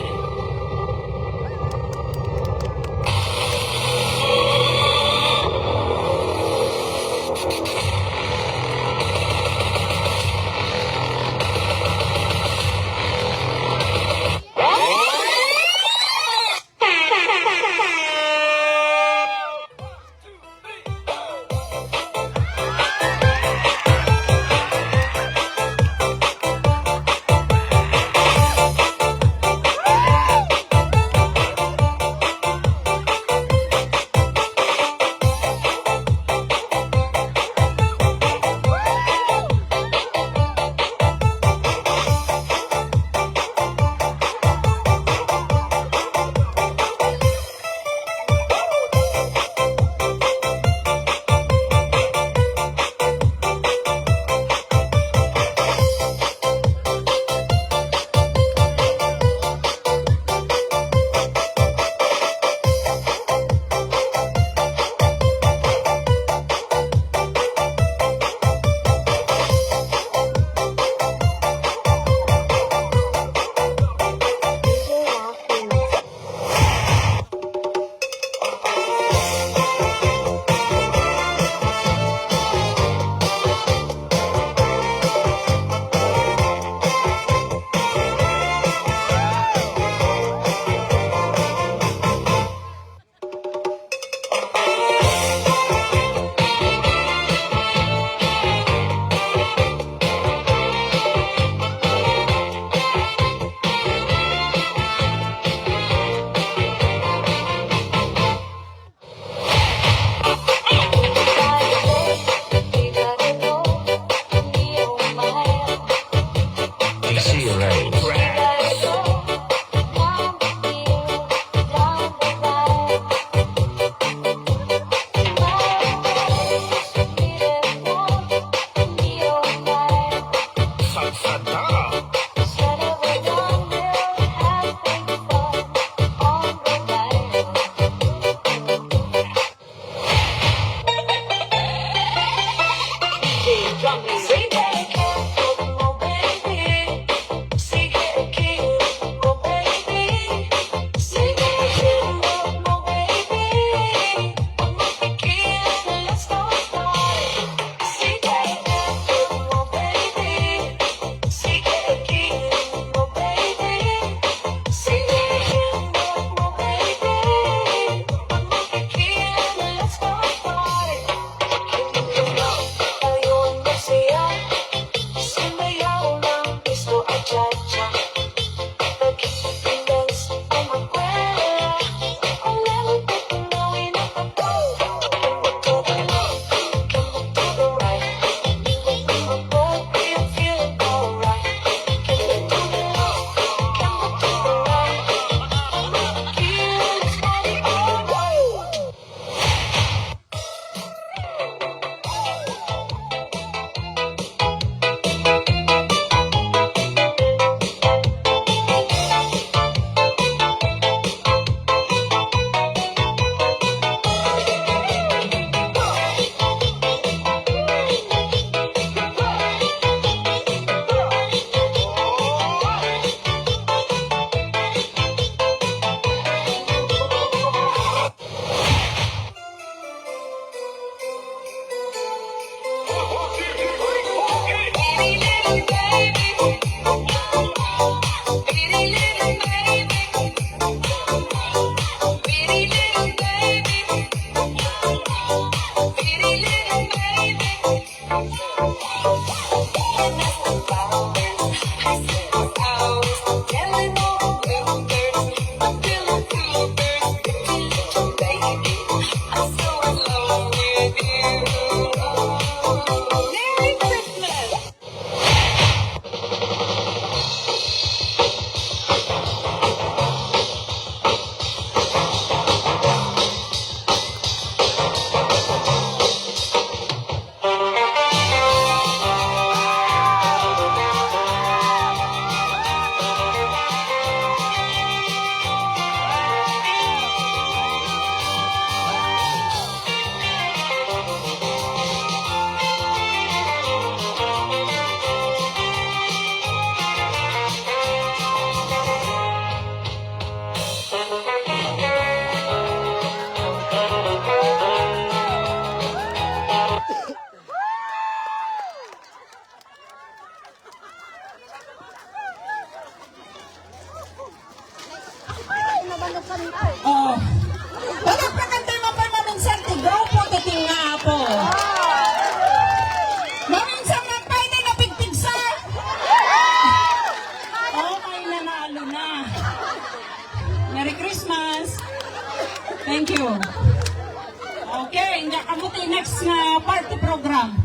Speaker 4: next nga party program.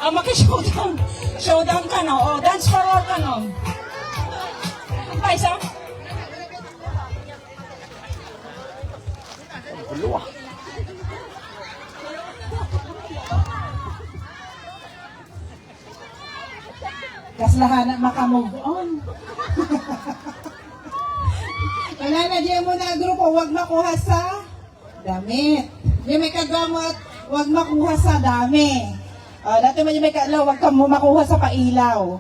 Speaker 4: Maki-showdown. Showdown ka no. O, dance for all ka no. Pa, isa?
Speaker 2: Kaslahan makamove on. Wala na diyan mo na grupo, huwag makuha sa damit. Di may kagamot, huwag makuha sa dami. Dati man yung may kaalaw, huwag ka mo makuha sa pailaw.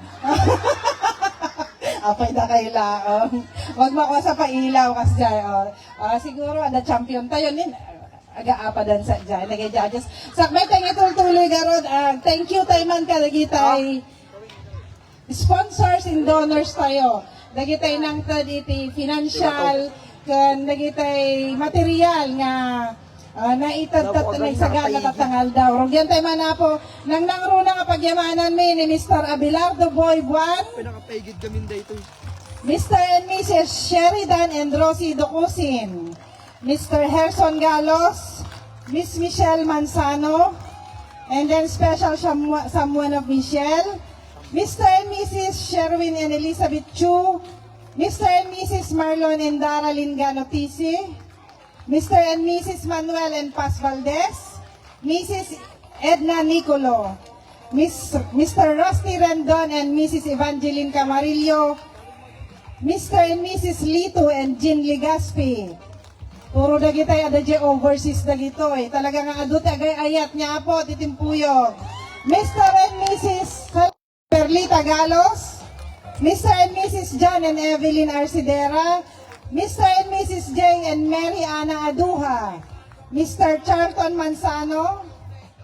Speaker 2: Apay na kailaong. Huwag makuha sa pailaw kasi dyan. Siguro, ada champion tayo nin. Aga-apa dan sa dyan. Nag-judges. Sakbay tayo tuloy garod. Thank you tayo man ka. Lagi tayo sponsors and donors tayo. Lagi tayo ng iti financial, kan lagi tayo material nga naitagtat na isagal na tatangal daw. Rogyan tayo man po nang nangruna nga pagyamanan mi ni Mr. Abelardo Boy Buwan,
Speaker 7: Pinakapaigid kami dito.
Speaker 2: Mr. and Mrs. Sheridan and Rosie Docusin, Mr. Herson Galos, Miss Michelle Manzano, and then special someone of Michelle, Mr. and Mrs. Sherwin and Elizabeth Chu, Mr. and Mrs. Marlon and Daralyn Ganotisi, Mr. and Mrs. Manuel and Paz Valdez, Mrs. Edna Nicolo, Mr. Rusty Rendon and Mrs. Evangeline Camarillo, Mr. and Mrs. Lito and Jean Ligaspi. Puro dagitay adadya overseas dagito eh. Talaga nga adute agay ayat niya po titimpuyog. Mr. and Mrs. Perlita Galos, Mr. and Mrs. John and Evelyn Arcidera, Mr. and Mrs. Jane and Mary Ana Aduha, Mr. Charlton Manzano,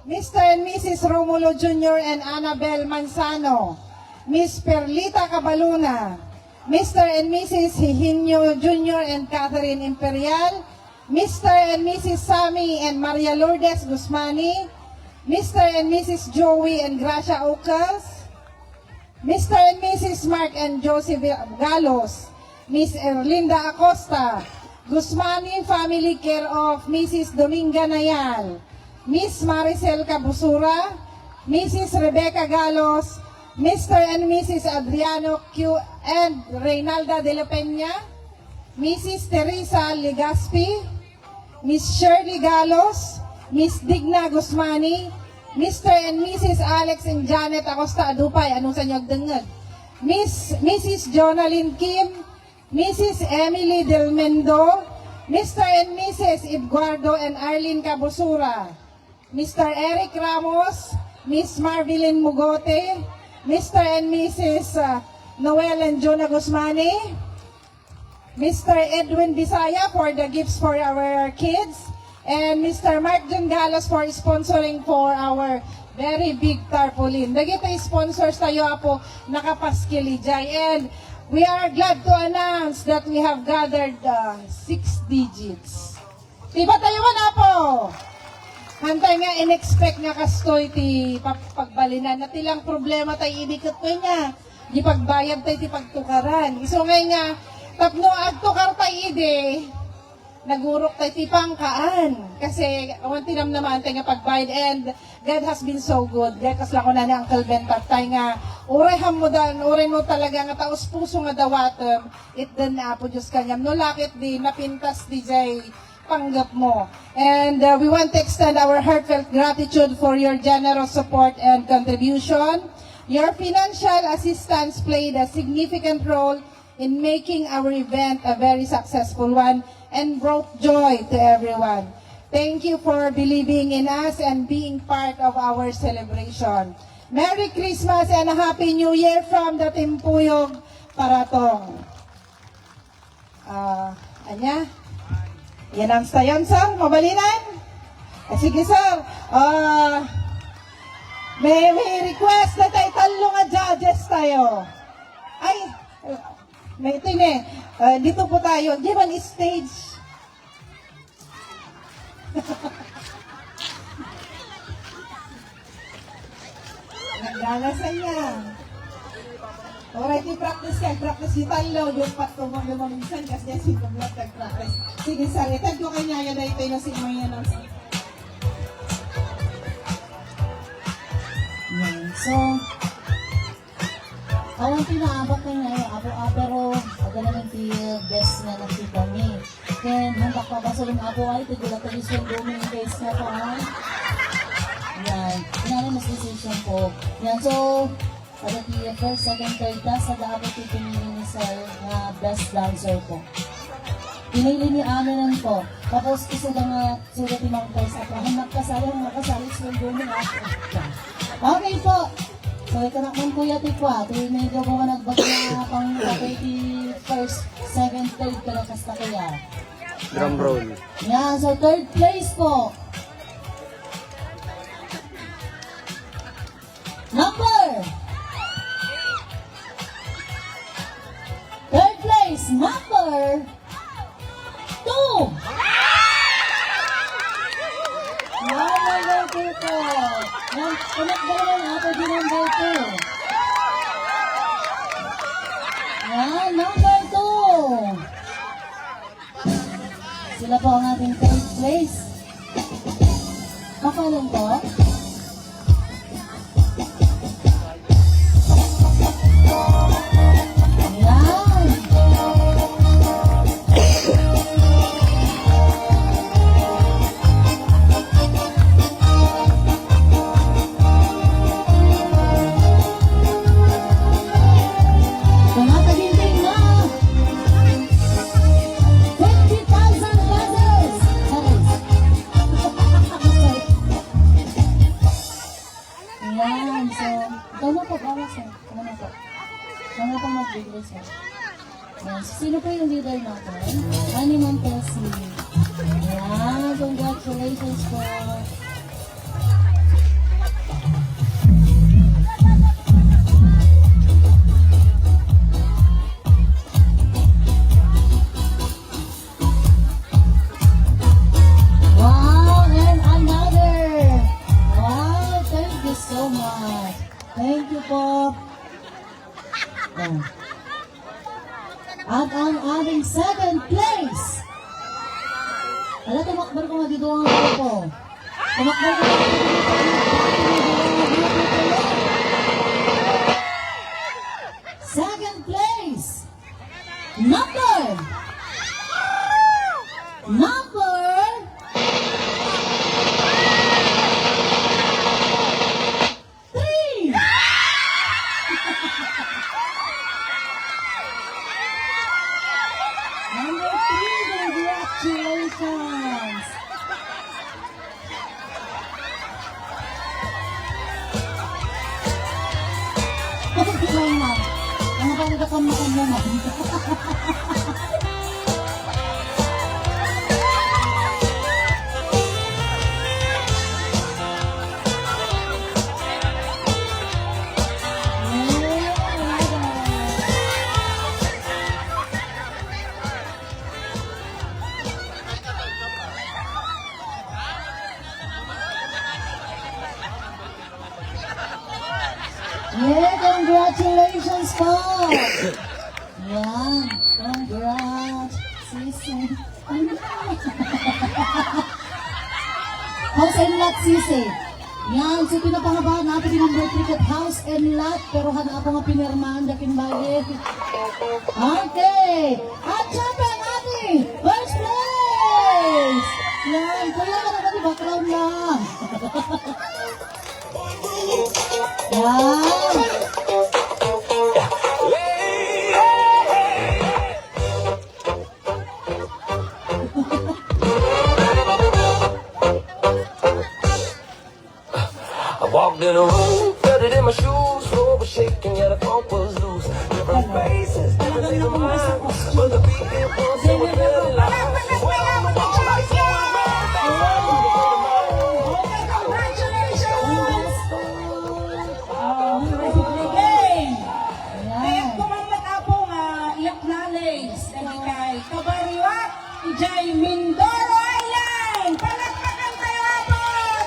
Speaker 2: Mr. and Mrs. Romulo Jr. and Annabel Manzano, Miss Perlita Cabaluna, Mr. and Mrs. Hihinyo Jr. and Catherine Imperial, Mr. and Mrs. Sammy and Maria Lourdes Guzmani, Mr. and Mrs. Joey and Gracia Ocas, Mr. and Mrs. Mark and Joseph Galos, Miss Erlinda Acosta, Guzmani Family Care of Mrs. Dominga Nayal, Miss Maricel Cabusura, Mrs. Rebecca Galos, Mr. and Mrs. Adriano Q. and Reynalda de la Peña, Mrs. Teresa Legaspi, Miss Shirley Galos, Miss Digna Guzmani, Mr. and Mrs. Alex and Janet Acosta Adupay, anong sa nyog dengeg? Mrs. Jonalyn Kim, Mrs. Emily Del Mendo, Mr. and Mrs. Eduardo and Arlene Cabusura, Mr. Eric Ramos, Miss Marvelyn Mugote, Mr. and Mrs. Noel and Jonah Guzmani, Mr. Edwin Bisaya for the gifts for our kids, and Mr. Mark John Galos for sponsoring for our very big tarpaulin. Dagita sponsors tayo po nakapaskili jay. And we are glad to announce that we have gathered 6 digits. Diba tayo na po? Hantay nga in-expect nga kastoy ti pagbalinan na tilang problema tayo idikot ko niya. Di pagbayad tayo ti pagtukaran. So ngayon nga, tapno agtukar tayo ide, nagurok tayo ti pangkaan. Kasi awan tinam naman tayo nga pagbayad, and God has been so good. God kasla ko na ni Uncle Ben tayo nga, ureham mo dan, uren mo talaga nga taos puso nga dawatem, it dan na po Diyos kanyam. No lakit di, napintas di jay panggap mo. And we want to extend our heartfelt gratitude for your generous support and contribution. Your financial assistance played a significant role in making our event a very successful one and brought joy to everyone. Thank you for believing in us and being part of our celebration. Merry Christmas and a Happy New Year from the Timpuyog Paratong. Anya? Yan ang stayon, sir. Mabalinan? Sige, sir. May request na tayo talo nga judges tayo. Ay, may ito yun dito po tayo. Di ba stage? Nagdalasan niya. Alright, i-practice ka. Practice di talo. Yung patungong lumaminsan kasi si Kumlat nag-practice. Sige, sorry. Tag ko kanya yan na ito yung sigmay yan.
Speaker 1: Yan. So, awang pinaabot na ngayon, pero agad naman best na nakita ni. Then, handak pa ba sa abo ay, tigula tayo yung dominant base na po, ha? Yan. Yan ang mas decision po. Yan, so, ada the first, second, third class, ada ako pipinili ni Sir na best dancer po. Pinili ni Aminan po. Tapos, isa lang nga, sulat yung mga first ako. Handak kasali, sa dominant. Okay po. So, ito naman Kuya Tikwa. Tuwing medyo ko ka nagbag na pang 31st, 2nd, 3rd ka na kasta kaya.
Speaker 7: Drum roll.
Speaker 1: Yan, so third place po. Third place, number 2. Yan, number 2 po. Yan, tumakbo lang ako din number 2. Yan, number 2. Sila po ang ating third place. Makalan po. Yan. Tumataginting na 50,000 pesos. Ayan, so, ikaw na po, bawas eh. Ikaw na po. Ikaw na po mag-bigay sir. Ayan, so, sino po yung leader natin? Annie Montesi. Ayan, congratulations po. Wow, and another. Wow, thank you so much. Thank you po. Oh. At ang ating second place. Ala, tumakbar ko nga dito ang grupo. Tumakbar ko nga dito. Second place. Number 3. Number 3, congratulations. Bakit lang na? Ano ba nagkakamakan naman? Yeah, congratulations po! Yan, congrats! Sisi. House and lot, Sisi. Yan, so pinapangabahan natin yung number 3 at house and lot. Pero hana ako nga pinirmahan, dakin bagay. Okay! At syempre ang ating first place! Yan, kuya ka naman yung background lang. Yan!
Speaker 5: I walked in a room, felt it in my shoes, floor was shaking, yeah, the funk was loose. Different faces, different state of mind, but the beat it was so good alive. Well, on the wall, like so
Speaker 4: Kaya kumalat ako nga iyak nalays dahil kay Kabariwak, Ijay Mindoro Island. Palakpakan tayo ako!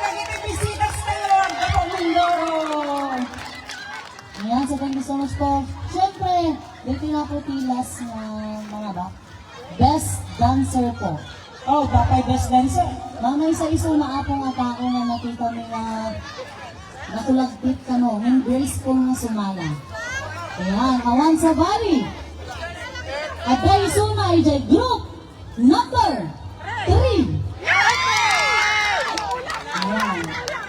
Speaker 4: Nagitibisitas tayo ang Mindoro.
Speaker 1: Ayan, so thank you so much po.
Speaker 2: po. Oh, bapay best dancer.
Speaker 1: Mamay sa iso na akong atao nga nakita mi nga natulagpit ka no, ng graceful nga sumala. Ayan, awan sa bali. At dahil sumay dyan, group number 3. Ayan.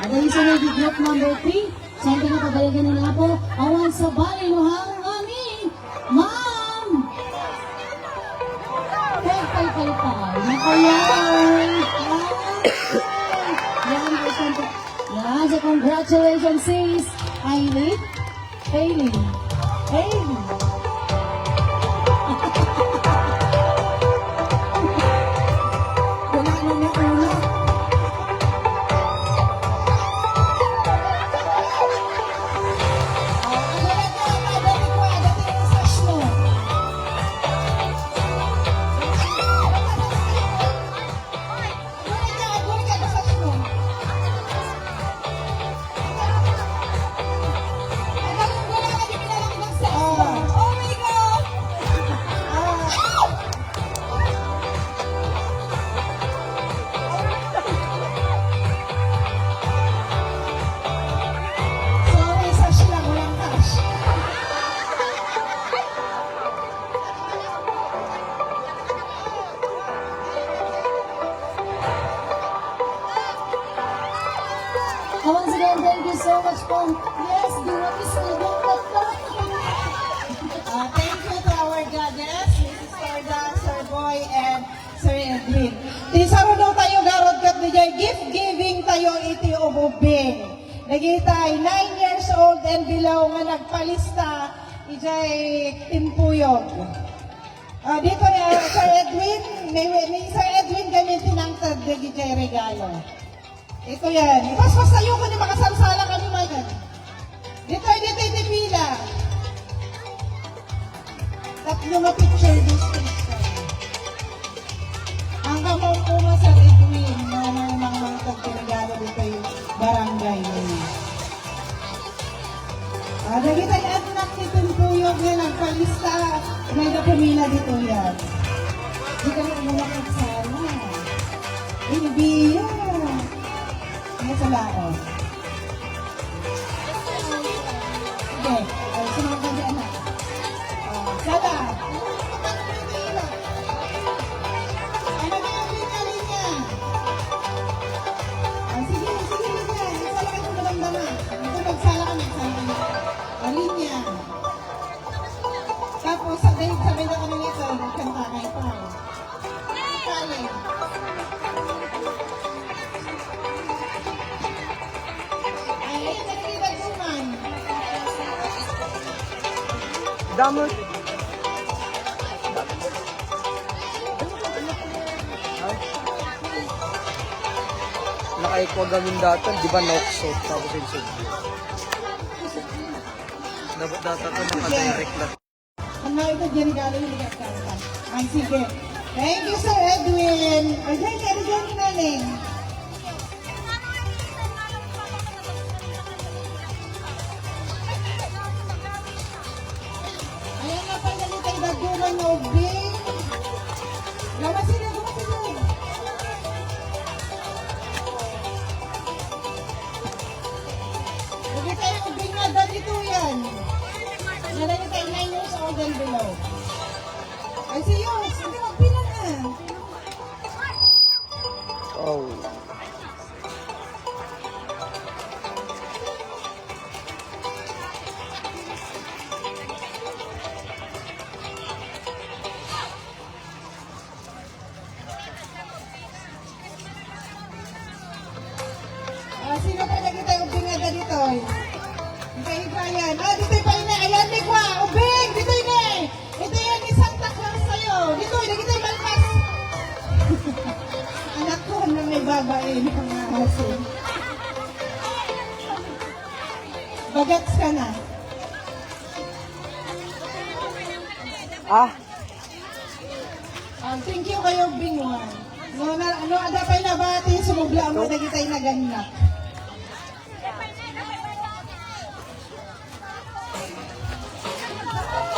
Speaker 1: At dahil sumay dyan, group number 3. Siyempre na pabalikan nila po, awan sa bali no hang aming ma'am. Pay. Ayan. Yan, so congratulations sis. Aileen. Wala na na una.
Speaker 2: Sorry, sash lang, walang cash.
Speaker 1: Once again, thank you so much po. Yes, grabe sa
Speaker 2: Thank you to our goddess, Mrs. Torda, Sir Boy, and Sir Edwin. Tisaro daw tayo garod kat ni Jay, gift giving tayo iti ububing. Nagitay, 9 years old and below nga nagpalista, ijay timpuyog. Dito Sir Edwin, may Sir Edwin ganyan tinangtad na ijay regalo. Ito yan. Ipaspas tayo ko ni makasamsala kami man. Dito pila. Tatlo nga picture distance. Ang kamaw po nga sa Edwin na mga tagpinagalo dito yung barangay. Nagitay anak ni Tuntuyog na nagpalista. May napamila dito yan. Di ka na umalakad sana. Hindi yan. Ano sa lao? Sige. Sumama ka dyan anak. Sada! Ano na yung linya? Sige, linya. Sala ka itong malamdama. Ito magsala ka na. Linya. Tapos, sabay na kami nito. Nagkanta kayo pa. Kali. Ay, nagkita duman.
Speaker 7: Damot. Nakaikwa gamin datan, di ba nokso? Tapos yung sugbo. Dapat data ko naka-direct lang.
Speaker 2: Ano ito, dyan galing yung nagkakanta. Ay, sige. Thank you, Sir Edwin. Ay, dyan naling. Ayan na pala nito yung dagunan na ubing. Lamasin na. Hindi tayo ubing na dito yan. Nalagay tayo 9 years old and below. Ay, siyo. Hindi magpila na.
Speaker 7: Oh.
Speaker 2: Sino pa lagi tayo ubing na dito? Hikay-hikayan. Dito pa yun. Ayan, ni Kwa. Ubing! Dito yun. Ito yan ni Santa Claus sa'yo. Dito, lagi tayo malpas. Anak ko na may babae. Bagats ka na. Thank you kayo, Bing One. Ano, ada pa yung nabati, sumubla mo, naging tayo na ganyan.